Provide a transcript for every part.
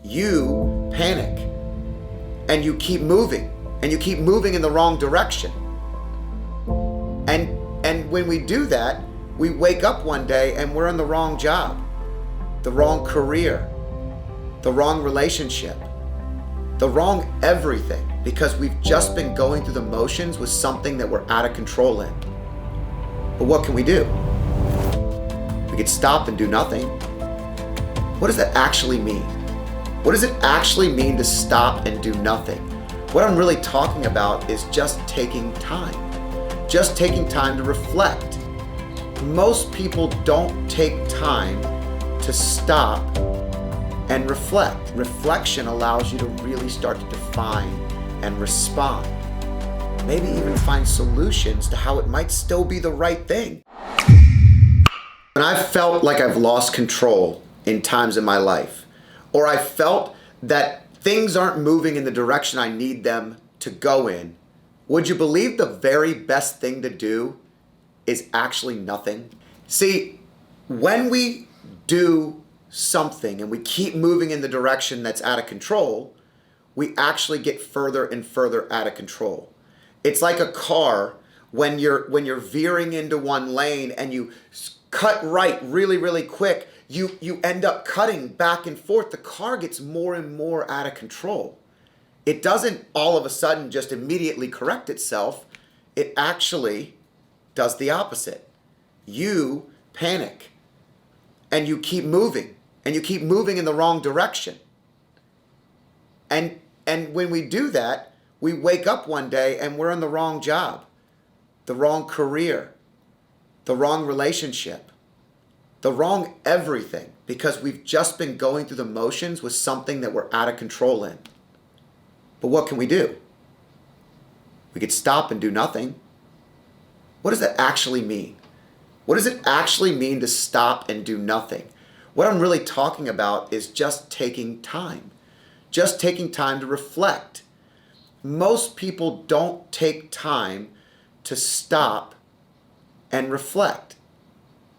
you panic and you keep moving in the wrong direction. And when we do that, we wake up one day and we're in the wrong job, the wrong career, the wrong relationship, the wrong everything, because we've just been going through the motions with something that we're out of control in. But what can we do? We could stop and do nothing. What does that actually mean? What does it actually mean to stop and do nothing? What I'm really talking about is just taking time to reflect. Most people don't take time to stop and reflect. Reflection allows you to really start to define and respond. Maybe even find solutions to how it might still be the right thing. When I've felt like I've lost control in times in my life, or I felt that things aren't moving in the direction I need them to go in, would you believe the very best thing to do is actually nothing? See, when we do something and we keep moving in the direction that's out of control, we actually get further and further out of control. It's like a car when you're veering into one lane and you cut right really, really quick, you end up cutting back and forth. The car gets more and more out of control. It doesn't all of a sudden just immediately correct itself. It actually does the opposite. You panic and you keep moving in the wrong direction. And when we do that, we wake up one day and we're in the wrong job, the wrong career, the wrong relationship, the wrong everything, because we've just been going through the motions with something that we're out of control in. But what can we do? We could stop and do nothing. What does that actually mean? What does it actually mean to stop and do nothing? What I'm really talking about is just taking time to reflect. Most people don't take time to stop and reflect.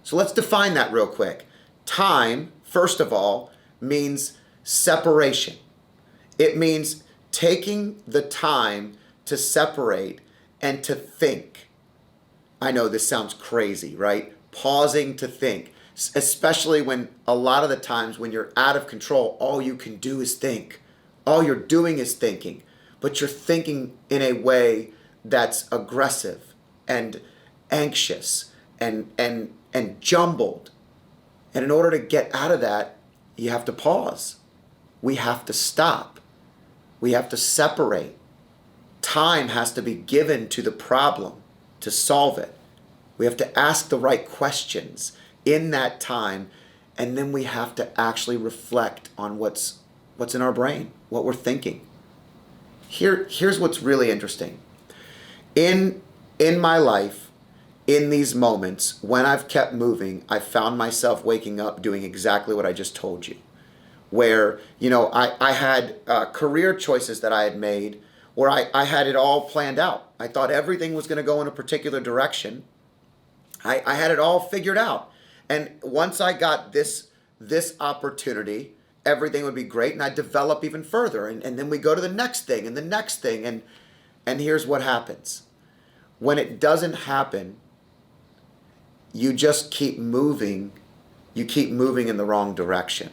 So let's define that real quick. Time, first of all, means separation. It means taking the time to separate and to think. I know this sounds crazy, right? Pausing to think, especially when a lot of the times when you're out of control, all you can do is think. All you're doing is thinking, but you're thinking in a way that's aggressive and anxious and jumbled. And in order to get out of that, you have to pause. We have to stop. We have to separate. Time has to be given to the problem to solve it. We have to ask the right questions in that time, and then we have to actually reflect on what's in our brain, what we're thinking. Here's what's really interesting. In my life, in these moments, when I've kept moving, I found myself waking up doing exactly what I just told you. Where, I had career choices that I had made where I had it all planned out. I thought everything was going to go in a particular direction. I had it all figured out. And once I got this opportunity, everything would be great, and I'd develop even further. And then we go to the next thing and the next thing. And here's what happens. When it doesn't happen, you just keep moving. You keep moving in the wrong direction.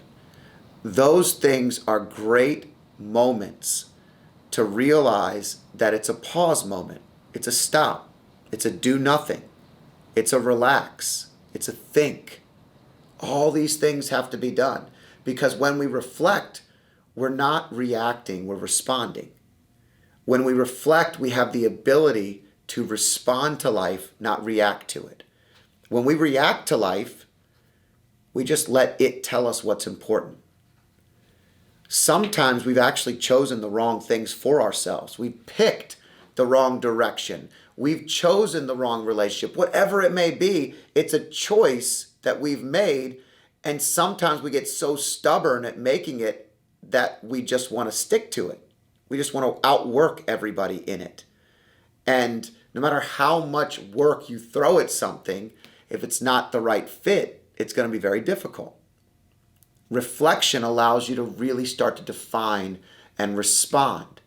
Those things are great moments to realize that it's a pause moment. It's a stop. It's a do nothing. It's a relax. It's a think. All these things have to be done, because when we reflect, we're not reacting, we're responding. When we reflect, we have the ability to respond to life, not react to it. When we react to life, we just let it tell us what's important. Sometimes we've actually chosen the wrong things for ourselves. We've picked the wrong direction. We've chosen the wrong relationship. Whatever it may be, it's a choice that we've made, and sometimes we get so stubborn at making it that we just want to stick to it. We just want to outwork everybody in it. And no matter how much work you throw at something, if it's not the right fit, it's going to be very difficult. reflection allows you to really start to define and respond.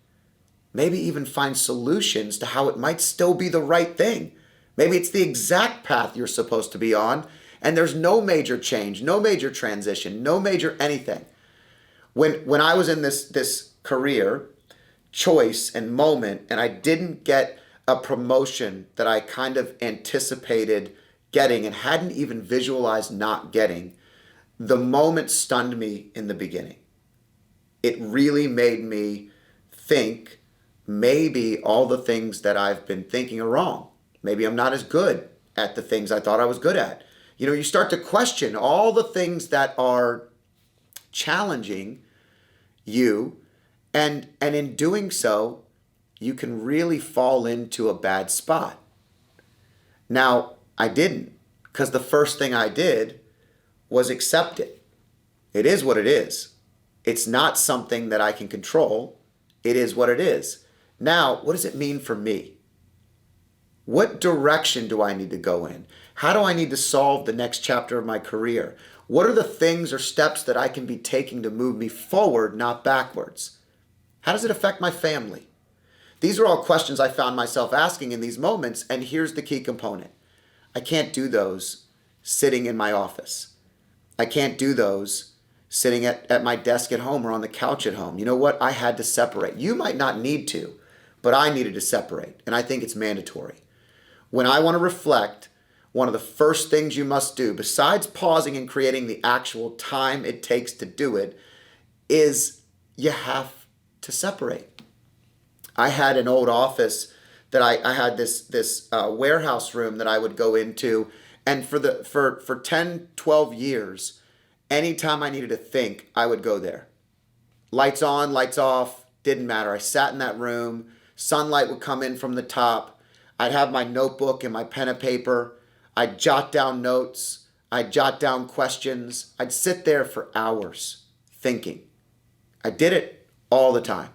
Maybe even find solutions to how it might still be the right thing. Maybe it's the exact path you're supposed to be on, and there's no major change, no major transition, no major anything. When I was in this career choice and moment, and I didn't get a promotion that I kind of anticipated getting and hadn't even visualized not getting, the moment stunned me in the beginning. It really made me think maybe all the things that I've been thinking are wrong. Maybe I'm not as good at the things I thought I was good at. You start to question all the things that are challenging you, and in doing so, you can really fall into a bad spot. Now, I didn't, because the first thing I did was accept it. It is what it is. It's not something that I can control. It is what it is. Now, what does it mean for me? What direction do I need to go in? How do I need to solve the next chapter of my career? What are the things or steps that I can be taking to move me forward, not backwards? How does it affect my family? These are all questions I found myself asking in these moments, and here's the key component. I can't do those sitting in my office. I can't do those sitting at my desk at home or on the couch at home. You know what? I had to separate. You might not need to, but I needed to separate, and I think it's mandatory. When I want to reflect, one of the first things you must do, besides pausing and creating the actual time it takes to do it, is you have to separate. I had an old office that I had this warehouse room that I would go into, and for 10, 12 years, anytime I needed to think, I would go there. Lights on, lights off, didn't matter. I sat in that room, sunlight would come in from the top. I'd have my notebook and my pen and paper. I'd jot down notes. I'd jot down questions. I'd sit there for hours thinking. I did it all the time.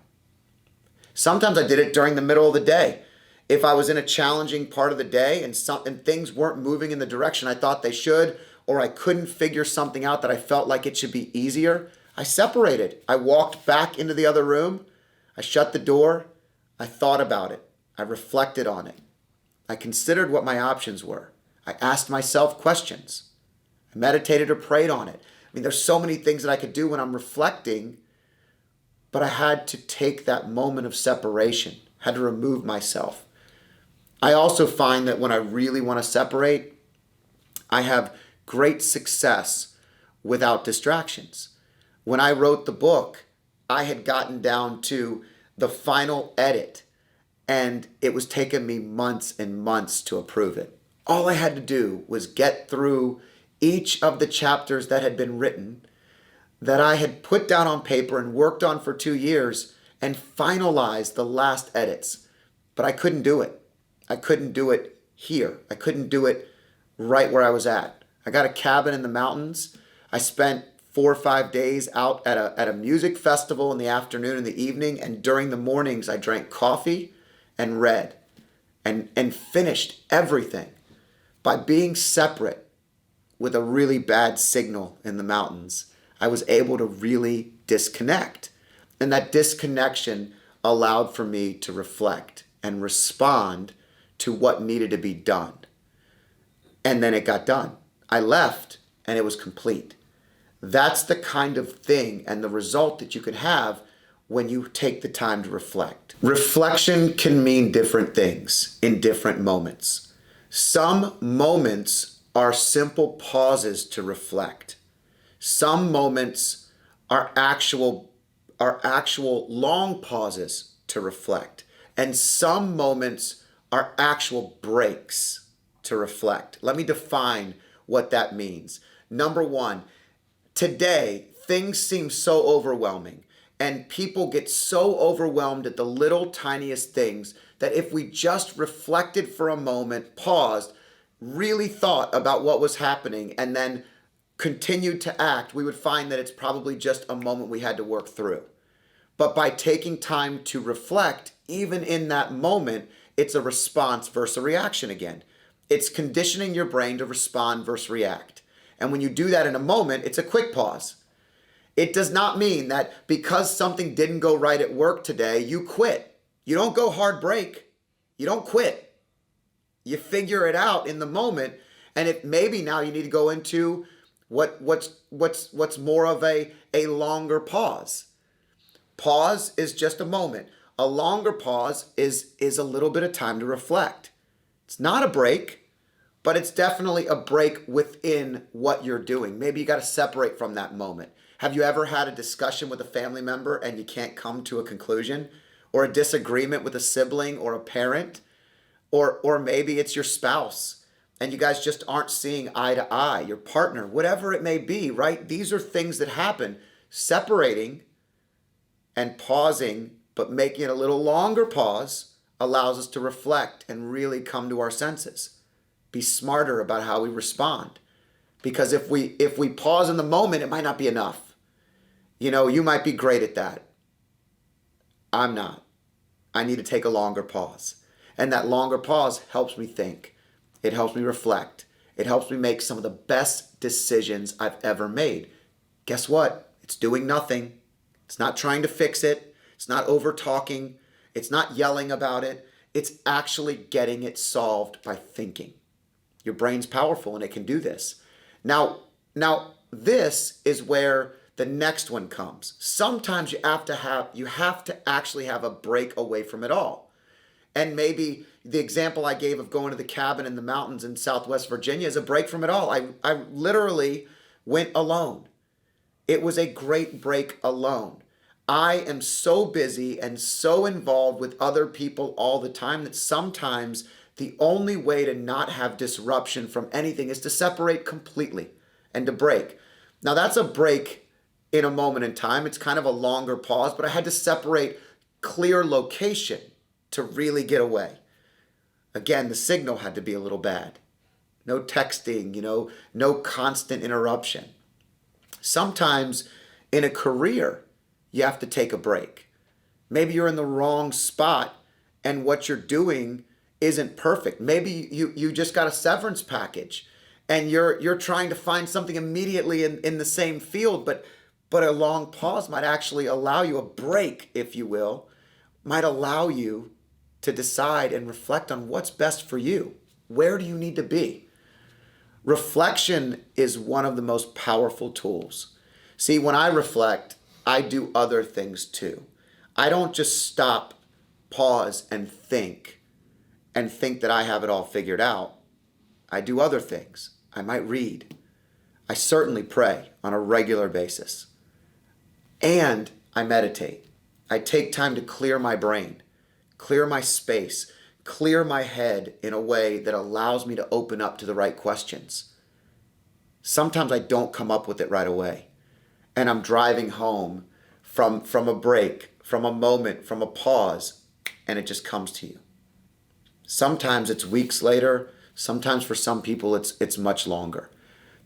Sometimes I did it during the middle of the day. If I was in a challenging part of the day and things weren't moving in the direction I thought they should, or I couldn't figure something out that I felt like it should be easier, I separated. I walked back into the other room. I shut the door. I thought about it. I reflected on it. I considered what my options were. I asked myself questions. I meditated or prayed on it. I mean, there's so many things that I could do when I'm reflecting, but I had to take that moment of separation, had to remove myself. I also find that when I really want to separate, I have great success without distractions. When I wrote the book, I had gotten down to the final edit, and it was taking me months and months to approve it. All I had to do was get through each of the chapters that had been written, that I had put down on paper and worked on for 2 years, and finalize the last edits. But I couldn't do it. I couldn't do it here. I couldn't do it right where I was at. I got a cabin in the mountains. I spent 4 or 5 days out at a music festival in the afternoon and the evening, and during the mornings I drank coffee and read and finished everything. By being separate with a really bad signal in the mountains, I was able to really disconnect. And that disconnection allowed for me to reflect and respond to what needed to be done. And then it got done. I left and it was complete. That's the kind of thing and the result that you can have when you take the time to reflect. Reflection can mean different things in different moments. Some moments are simple pauses to reflect. Some moments are actual long pauses to reflect. And some moments are actual breaks to reflect. Let me define what that means. Number one, today, things seem so overwhelming, and people get so overwhelmed at the little tiniest things that if we just reflected for a moment, paused, really thought about what was happening, and then continued to act, we would find that it's probably just a moment we had to work through. But by taking time to reflect, even in that moment, it's a response versus a reaction again. It's conditioning your brain to respond versus react. And when you do that in a moment, it's a quick pause. It does not mean that because something didn't go right at work today, you quit. You don't go hard break. You don't quit. You figure it out in the moment. And if maybe now you need to go into what's more of a longer pause. Pause is just a moment. A longer pause is a little bit of time to reflect. It's not a break, but it's definitely a break within what you're doing. Maybe you got to separate from that moment. Have you ever had a discussion with a family member and you can't come to a conclusion? Or a disagreement with a sibling or a parent? Or maybe it's your spouse and you guys just aren't seeing eye to eye, your partner, whatever it may be, right? These are things that happen. Separating and pausing, but making it a little longer pause, allows us to reflect and really come to our senses. Be smarter about how we respond. Because if we pause in the moment, it might not be enough. You might be great at that. I'm not. I need to take a longer pause. And that longer pause helps me think. It helps me reflect. It helps me make some of the best decisions I've ever made. Guess what? It's doing nothing. It's not trying to fix it. It's not over talking. It's not yelling about it. It's actually getting it solved by thinking. Your brain's powerful and it can do this. Now this is where the next one comes. Sometimes you have to actually have a break away from it all. And maybe the example I gave of going to the cabin in the mountains in Southwest Virginia is a break from it all. I literally went alone. It was a great break alone. I am so busy and so involved with other people all the time that sometimes the only way to not have disruption from anything is to separate completely and to break. Now that's a break in a moment in time. It's kind of a longer pause, but I had to separate clear location to really get away. Again, the signal had to be a little bad. No texting, no constant interruption. Sometimes in a career, you have to take a break. Maybe you're in the wrong spot and what you're doing isn't perfect. Maybe you just got a severance package and you're trying to find something immediately in the same field, but a long pause might actually allow you, a break, if you will, might allow you to decide and reflect on what's best for you. Where do you need to be? Reflection is one of the most powerful tools. See, when I reflect, I do other things too. I don't just stop, pause, and think that I have it all figured out. I do other things. I might read. I certainly pray on a regular basis. And I meditate. I take time to clear my brain, clear my space, clear my head in a way that allows me to open up to the right questions. Sometimes I don't come up with it right away. And I'm driving home from a break, from a moment, from a pause, and it just comes to you. Sometimes it's weeks later. Sometimes for some people it's much longer.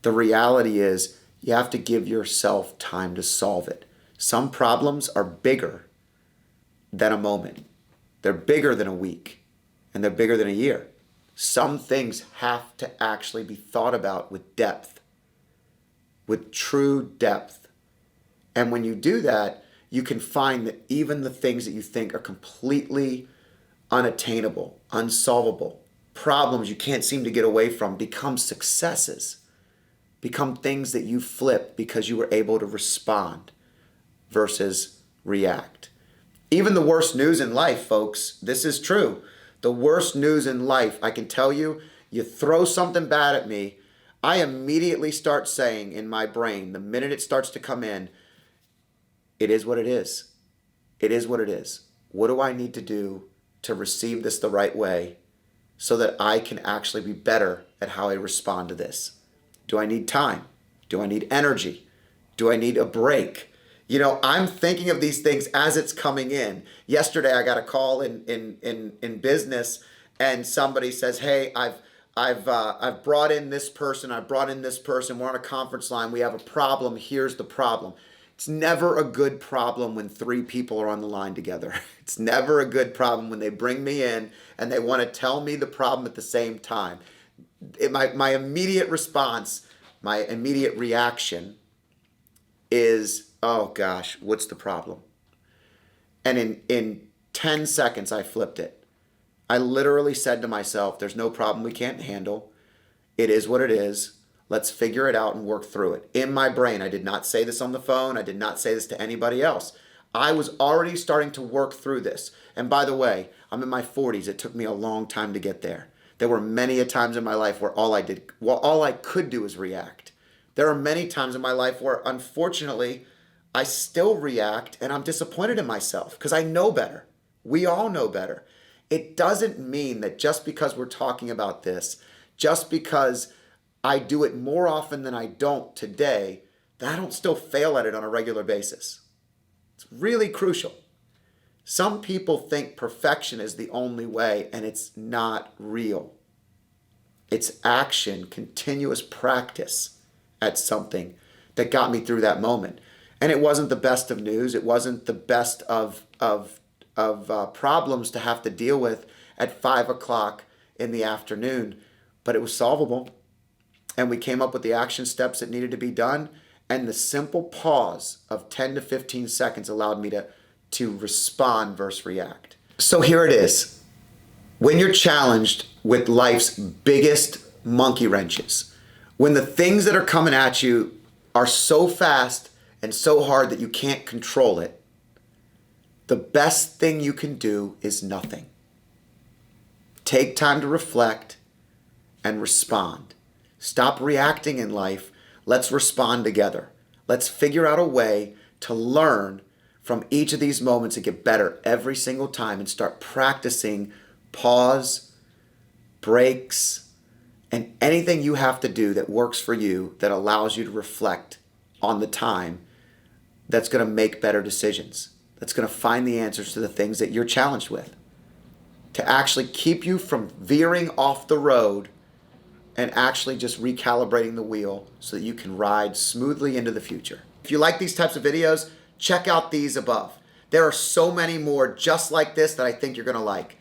The reality is you have to give yourself time to solve it. Some problems are bigger than a moment. They're bigger than a week, and they're bigger than a year. Some things have to actually be thought about with depth, with true depth. And when you do that, you can find that even the things that you think are completely unattainable, unsolvable, problems you can't seem to get away from become successes, become things that you flip because you were able to respond versus react. Even the worst news in life, folks, this is true. The worst news in life, I can tell you, you throw something bad at me, I immediately start saying in my brain, the minute it starts to come in, it is what it is. It is what it is. What do I need to do to receive this the right way so that I can actually be better at how I respond to this? Do I need time? Do I need energy? Do I need a break? I'm thinking of these things as it's coming in. Yesterday, I got a call in business, and somebody says, "Hey, I've brought in this person. I brought in this person. We're on a conference line. We have a problem. Here's the problem." It's never a good problem when three people are on the line together. It's never a good problem when they bring me in and they want to tell me the problem at the same time. My immediate response, my immediate reaction is oh gosh, what's the problem? And in 10 seconds, I flipped it. I literally said to myself, there's no problem we can't handle. It is what it is. Let's figure it out and work through it. In my brain, I did not say this on the phone. I did not say this to anybody else. I was already starting to work through this. And by the way, I'm in my 40s. It took me a long time to get there. There were many a times in my life where all I could do is react. There are many times in my life where, unfortunately, I still react and I'm disappointed in myself because I know better. We all know better. It doesn't mean that just because we're talking about this, just because I do it more often than I don't today, that I don't still fail at it on a regular basis. It's really crucial. Some people think perfection is the only way, and it's not real. It's action, continuous practice at something that got me through that moment. And it wasn't the best of news. It wasn't the best of problems to have to deal with at 5 o'clock in the afternoon, but it was solvable. And we came up with the action steps that needed to be done. And the simple pause of 10 to 15 seconds allowed me to respond versus react. So here it is. When you're challenged with life's biggest monkey wrenches, when the things that are coming at you are so fast and so hard that you can't control it, the best thing you can do is nothing. Take time to reflect and respond. Stop reacting in life. Let's respond together. Let's figure out a way to learn from each of these moments and get better every single time and start practicing pause, breaks, and anything you have to do that works for you that allows you to reflect on the time that's going to make better decisions, that's going to find the answers to the things that you're challenged with, to actually keep you from veering off the road and actually just recalibrating the wheel so that you can ride smoothly into the future. If you like these types of videos, check out these above. There are so many more just like this that I think you're gonna like.